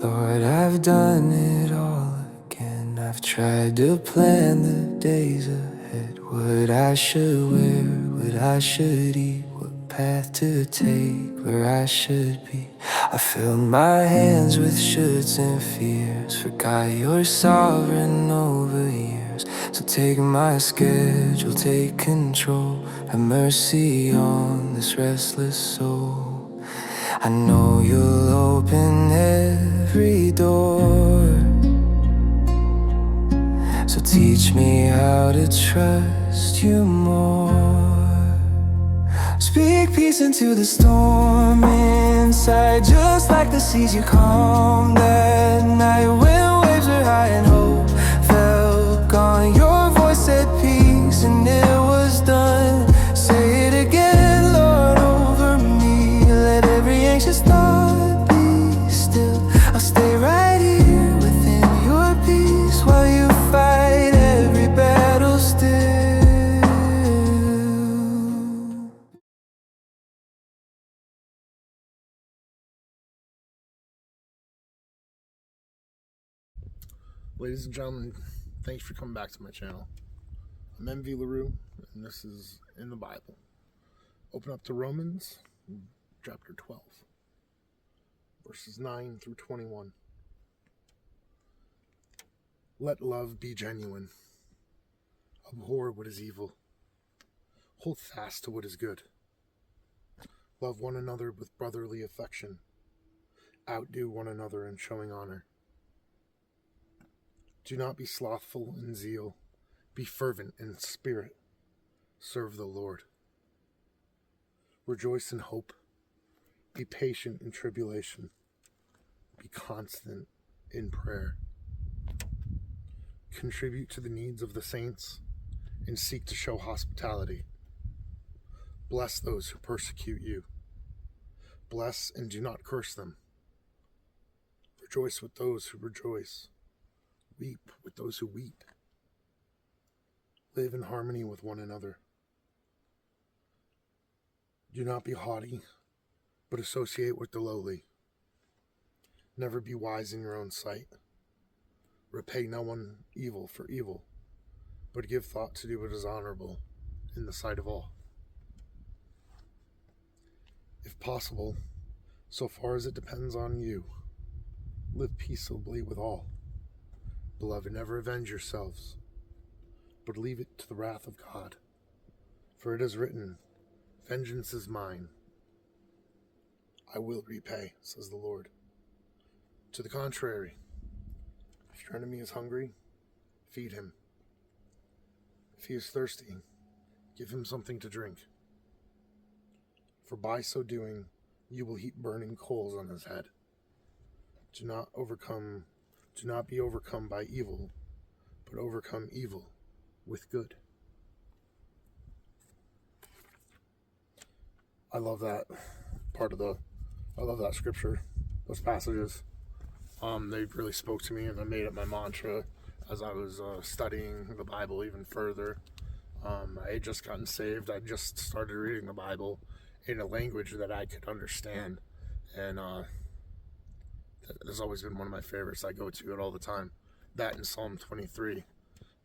Lord, I've done it all again. I've tried to plan the days ahead. What I should wear, what I should eat, what path to take, where I should be. I filled my hands with shoulds and fears. Forgot you're sovereign over years. So take my schedule, take control. Have mercy on this restless soul. I know you'll open every door, so teach me how to trust you more. Speak peace into the storm inside, just like the seas you calmed that night when waves were high and hope felt gone. Your voice said peace and it was done. Say it again, Lord, over me. Let every anxious thought be still. I'll stay right here within your peace while you fight every battle still. Ladies and gentlemen, thanks for coming back to my channel. I'm MV LaRue, and this is in the Bible. Open up to Romans, chapter 12, verses 9 through 21. Let love be genuine. Abhor what is evil. Hold fast to what is good. Love one another with brotherly affection. Outdo one another in showing honor. Do not be slothful in zeal. Be fervent in spirit. Serve the Lord. Rejoice in hope. Be patient in tribulation. Be constant in prayer. Contribute to the needs of the saints and seek to show hospitality. Bless those who persecute you. Bless and do not curse them. Rejoice with those who rejoice. Weep with those who weep. Live in harmony with one another. Do not be haughty, but associate with the lowly. Never be wise in your own sight. Repay no one evil for evil, but give thought to do what is honorable in the sight of all. If possible, so far as it depends on you, live peaceably with all. Beloved, never avenge yourselves, but leave it to the wrath of God. For it is written, vengeance is mine. I will repay, says the Lord. To the contrary, if your enemy is hungry, feed him. If he is thirsty, give him something to drink. For by so doing, you will heap burning coals on his head. Do not be overcome by evil, but overcome evil with good. I love that scripture, those passages. They really spoke to me, and I made it my mantra as I was studying the Bible even further. I had just gotten saved. I just started reading the Bible in a language that I could understand, and that's always been one of my favorites. I go to it all the time. That and Psalm 23.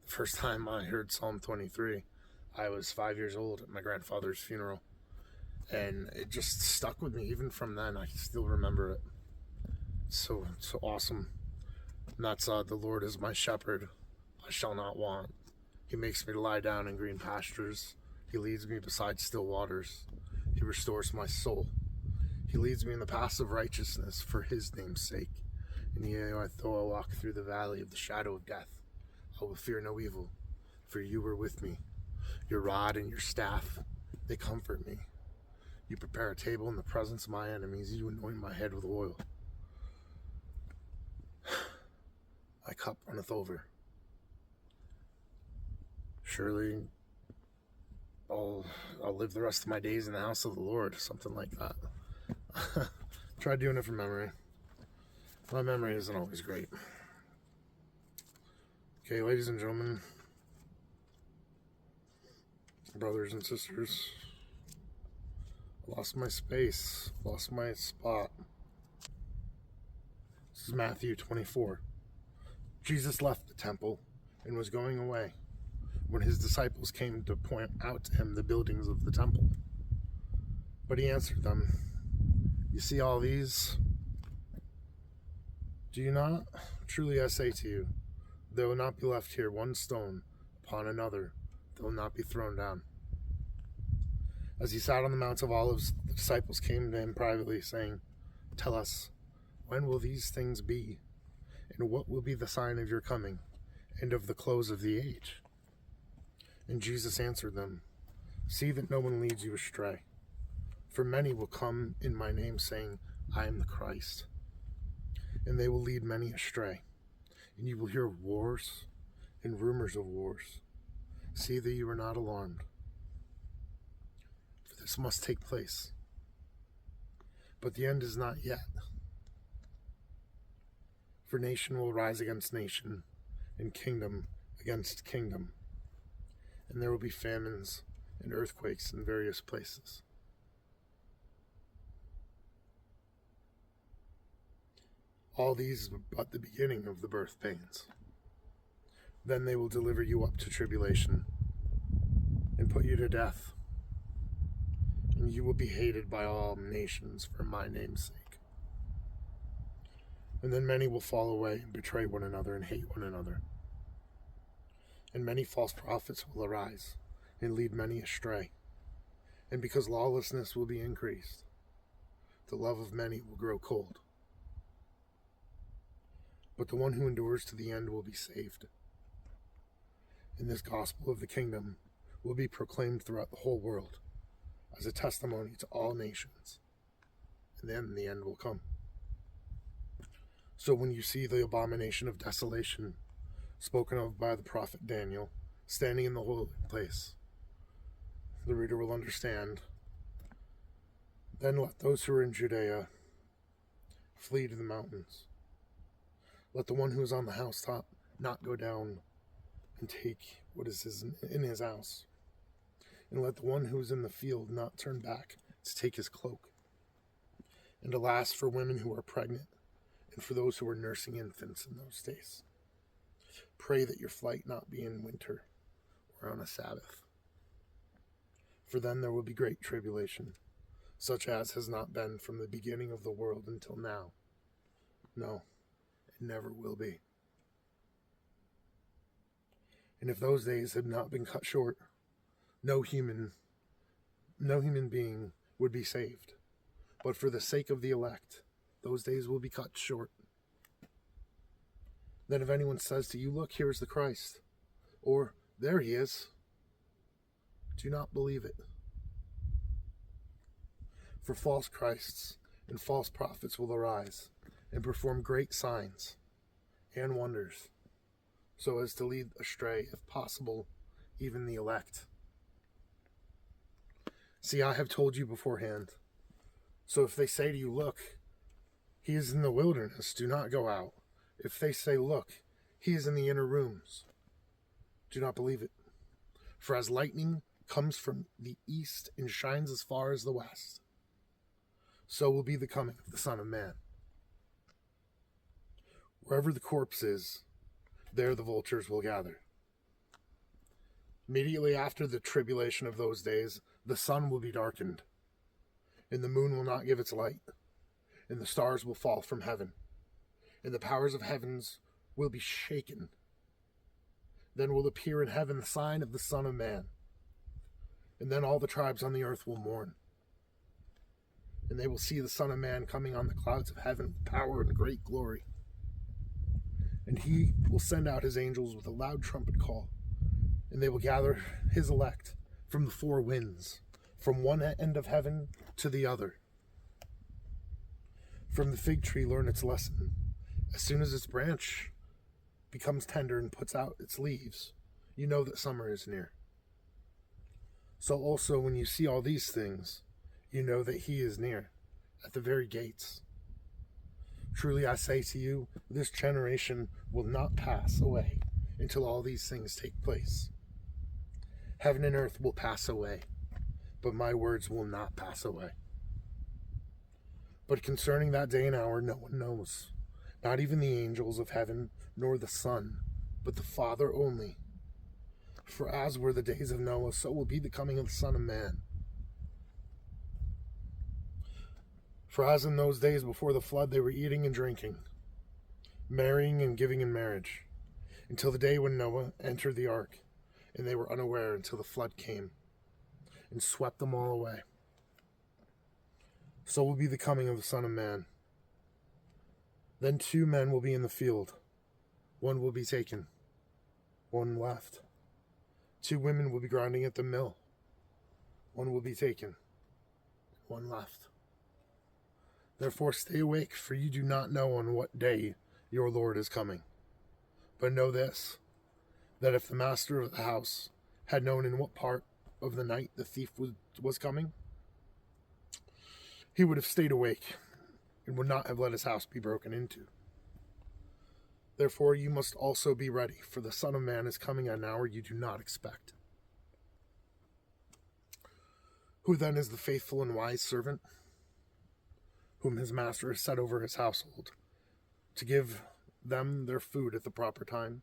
The first time I heard Psalm 23, I was 5 years old at my grandfather's funeral, and it just stuck with me. Even from then, I still remember it. So awesome. And that's the Lord is my shepherd, I shall not want. He makes me to lie down in green pastures. He leads me beside still waters. He restores my soul. He leads me in the paths of righteousness for his name's sake. And yea, though I walk through the valley of the shadow of death, I will fear no evil, for you are with me. Your rod and your staff, they comfort me. You prepare a table in the presence of my enemies. You anoint my head with oil. My cup runneth over. Surely I'll live the rest of my days in the house of the Lord. Something like that. Try doing it from memory. My memory isn't always great. Okay, ladies and gentlemen, brothers and sisters, I lost my space, lost my spot. This is Matthew 24. Jesus left the temple and was going away when his disciples came to point out to him the buildings of the temple. But he answered them, "You see all these? Do you not? Truly I say to you, there will not be left here one stone upon another that will not be thrown down." As he sat on the Mount of Olives, the disciples came to him privately, saying, "Tell us, when will these things be? And what will be the sign of your coming and of the close of the age?" And Jesus answered them, "See that no one leads you astray. For many will come in my name, saying, 'I am the Christ.' And they will lead many astray. And you will hear of wars and rumors of wars. See that you are not alarmed. For this must take place. But the end is not yet. For nation will rise against nation, and kingdom against kingdom. And there will be famines and earthquakes in various places. All these are but the beginning of the birth pains. Then they will deliver you up to tribulation and put you to death. And you will be hated by all nations for my name's sake. And then many will fall away and betray one another and hate one another. And many false prophets will arise and lead many astray. And because lawlessness will be increased, the love of many will grow cold. But the one who endures to the end will be saved. And this gospel of the kingdom will be proclaimed throughout the whole world as a testimony to all nations. And then the end will come. So when you see the abomination of desolation spoken of by the prophet Daniel standing in the holy place, the reader will understand. Then let those who are in Judea flee to the mountains. Let the one who is on the housetop not go down and take what is in his house. And let the one who is in the field not turn back to take his cloak. And alas for women who are pregnant, and for those who are nursing infants in those days. Pray that your flight not be in winter or on a Sabbath. For then there will be great tribulation, such as has not been from the beginning of the world until now. No, it never will be. And if those days had not been cut short, no human being would be saved. But for the sake of the elect, those days will be cut short. Then if anyone says to you, "Look, here is the Christ," or "There he is," do not believe it. For false Christs and false prophets will arise and perform great signs and wonders, so as to lead astray, if possible, even the elect. See, I have told you beforehand. So if they say to you, "Look, he is in the wilderness," do not go out. If they say, "Look, he is in the inner rooms," do not believe it. For as lightning comes from the east and shines as far as the west, so will be the coming of the Son of Man. Wherever the corpse is, there the vultures will gather. Immediately after the tribulation of those days, the sun will be darkened, and the moon will not give its light, and the stars will fall from heaven, and the powers of heavens will be shaken. Then will appear in heaven the sign of the Son of Man, and then all the tribes on the earth will mourn, and they will see the Son of Man coming on the clouds of heaven with power and great glory. And he will send out his angels with a loud trumpet call, and they will gather his elect from the four winds, from one end of heaven to the other. From the fig tree learn its lesson. As soon as its branch becomes tender and puts out its leaves, you know that summer is near. So also when you see all these things, you know that he is near, at the very gates. Truly I say to you, this generation will not pass away until all these things take place. Heaven and earth will pass away, but my words will not pass away. But concerning that day and hour, no one knows, not even the angels of heaven, nor the Son, but the Father only. For as were the days of Noah, so will be the coming of the Son of Man. For as in those days before the flood, they were eating and drinking, marrying and giving in marriage, until the day when Noah entered the ark, and they were unaware until the flood came and swept them all away. So will be the coming of the Son of Man. Then 2 men will be in the field. One will be taken, one left. 2 women will be grinding at the mill. One will be taken, one left. Therefore stay awake, for you do not know on what day your Lord is coming. But know this, that if the master of the house had known in what part of the night the thief was coming, he would have stayed awake and would not have let his house be broken into. Therefore you must also be ready, for the Son of Man is coming at an hour you do not expect. Who then is the faithful and wise servant, whom his master has set over his household, to give them their food at the proper time?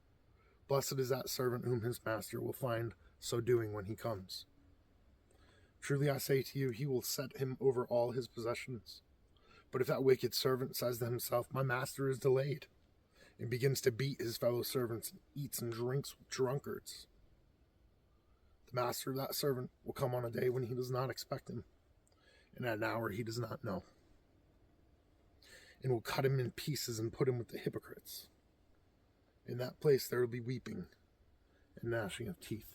Blessed is that servant whom his master will find so doing when he comes. Truly I say to you, he will set him over all his possessions. But if that wicked servant says to himself, my master is delayed, and begins to beat his fellow servants and eats and drinks with drunkards, the master of that servant will come on a day when he does not expect him, and at an hour he does not know, and will cut him in pieces and put him with the hypocrites. In that place there will be weeping and gnashing of teeth.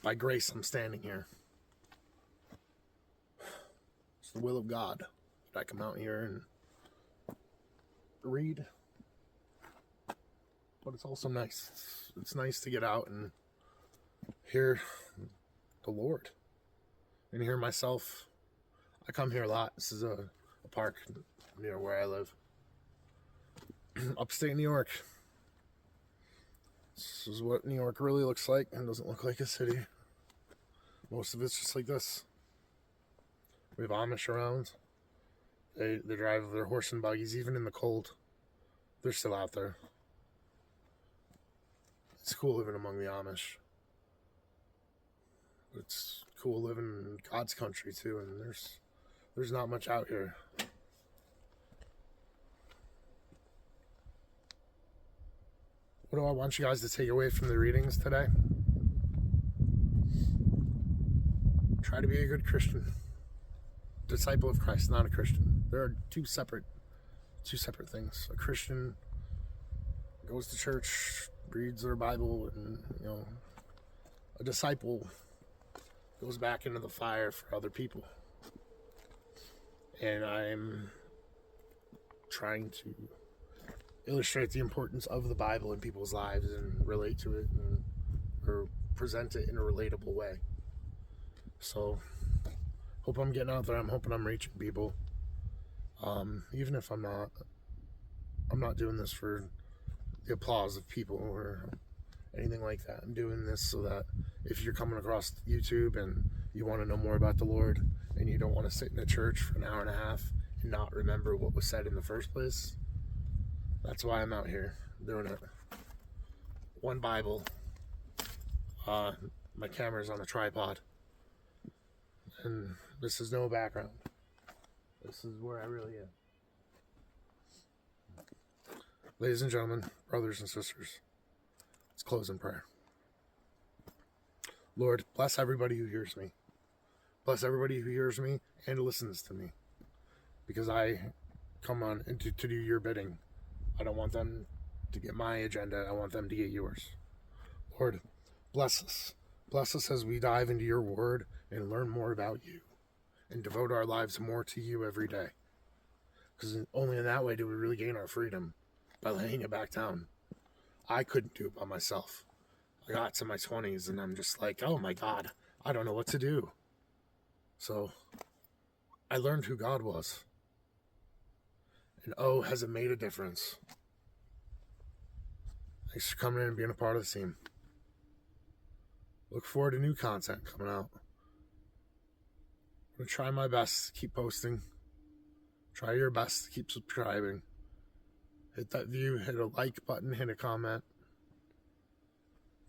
By grace I'm standing here. It's the will of God that I come out here and read. But it's also nice. It's nice to get out and hear the Lord and hear myself. I come here a lot. This is a park near where I live. Upstate New York. This is what New York really looks like, and doesn't look like a city. Most of it's just like this. We have Amish around. They drive their horse and buggies, even in the cold. They're still out there. It's cool living among the Amish. It's cool living in God's country too, and there's not much out here. What do I want you guys to take away from the readings today? Try to be a good Christian. Disciple of Christ, not a Christian. There are two separate things. A Christian goes to church, reads their Bible, and a disciple goes back into the fire for other people. And I'm trying to illustrate the importance of the Bible in people's lives and relate to it or present it in a relatable way. So, hope I'm getting out there. I'm hoping I'm reaching people. Even if I'm not doing this for the applause of people or anything like that. I'm doing this so that if you're coming across YouTube and you want to know more about the Lord and you don't want to sit in a church for an hour and a half and not remember what was said in the first place, that's why I'm out here doing it. One Bible. My camera's on a tripod. And this is no background. This is where I really am. Ladies and gentlemen, brothers and sisters, let's close in prayer. Lord, bless everybody who hears me. Bless everybody who hears me and listens to me. Because I come on to do your bidding. I don't want them to get my agenda. I want them to get yours. Lord, bless us. Bless us as we dive into your word and learn more about you and devote our lives more to you every day. Because only in that way do we really gain our freedom, by laying it back down. I couldn't do it by myself. I got to my 20s and I'm just like, oh my God, I don't know what to do. So I learned who God was. And oh, has it made a difference. Thanks for coming in and being a part of the team. Look forward to new content coming out. I'm going to try my best to keep posting Try your best to keep subscribing. Hit that view, hit a like button, hit a comment.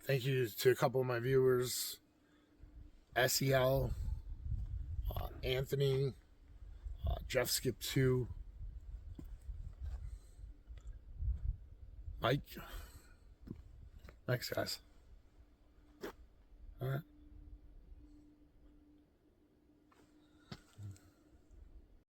Thank you to a couple of my viewers, SEL, Anthony, Jeff Skip 2, Mike. Thanks, guys. All right.